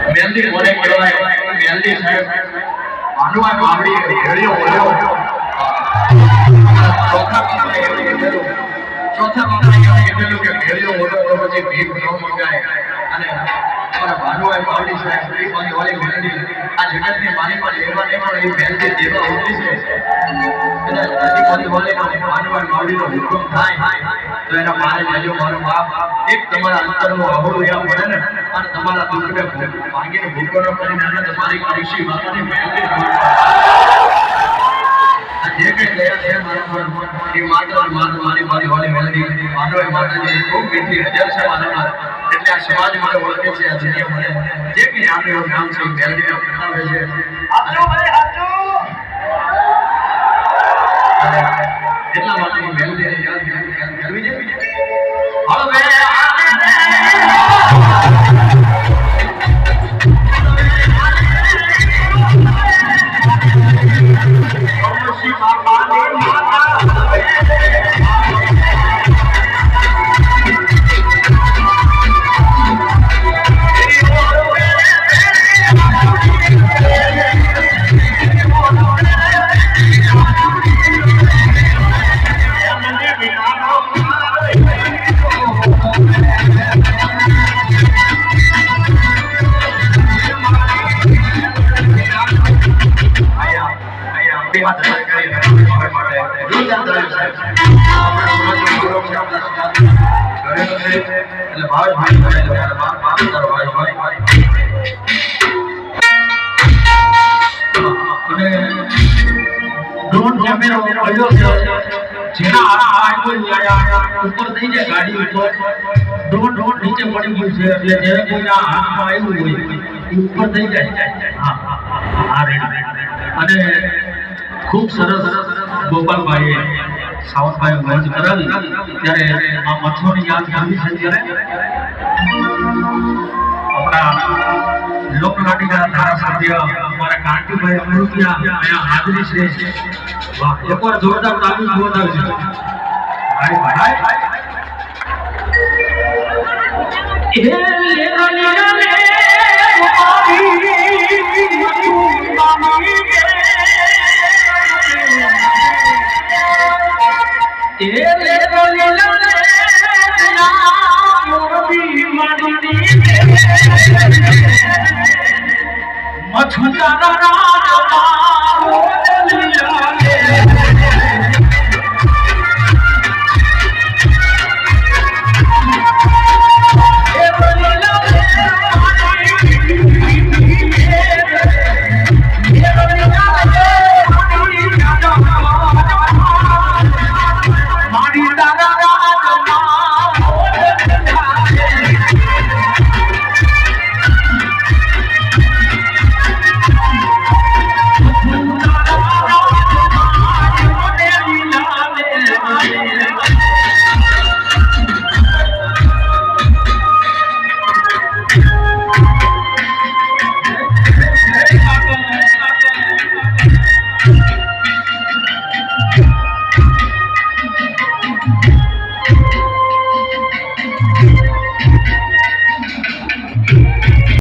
मेहंदी बोले मेहंदी साहब मानवा बावड़ी घेड़ियो बोल्यो चौथा कहेલું કે घेड़ियो બોલ્યો પછી ભીખ ન મંગાય અને અમારા માનવા બાવડી સાહેબ શ્રી વાળી મેહંદી આ જગતની માની પર લેવાની પણ એ મેહંદી દેવા હોતી છે અને આદિવાસી વાળી માનવા બાવડીનો હુકમ થાય તો એના મારે જજો મારો બાપ એક તમારા અંતરનું અહોળું યા પડે ને અને તમારા દુઃખને માંગીને ભૂખોનો કરીને તમારી કૃષિ માતાની મહેનત જે કઈ ગયા છે મારા એ મારી વાળી મેલડી માનવ માતાજી ખૂબ મીઠી નજર છે મારા એટલે આ સમાજ મને ઓળખે છે આ દુનિયા મને જે કઈ આપણું નામ છે મેલડીને બતાવે છે આપજો ભાઈ આપજો એટલા માટે મેલડીને યાદ કરવી છે હવે ऊपर થઈ જાય ગાડી ઉપર ડ્રોન નીચે પડી ગયું છે એટલે જે કોઈના હાથમાં આવ્યું હોય એ ઉપર થઈ જાય આ રેડી અને ખૂબ સરસ ગોપાલભાઈએ સાવંતભાઈ મંચ કરાવી ત્યારે આ મથોની યાદ કરવી છે ત્યારે આપણા લોકનાટિકા ધારાસભ્ય અમારા કાંતિભાઈ અમૃતિયા અહીંયા હાજરી છે વાહ એકવાર જોરદાર તાળી જોરદાર છે ભાઈ ભાઈ એ લે મછુદારા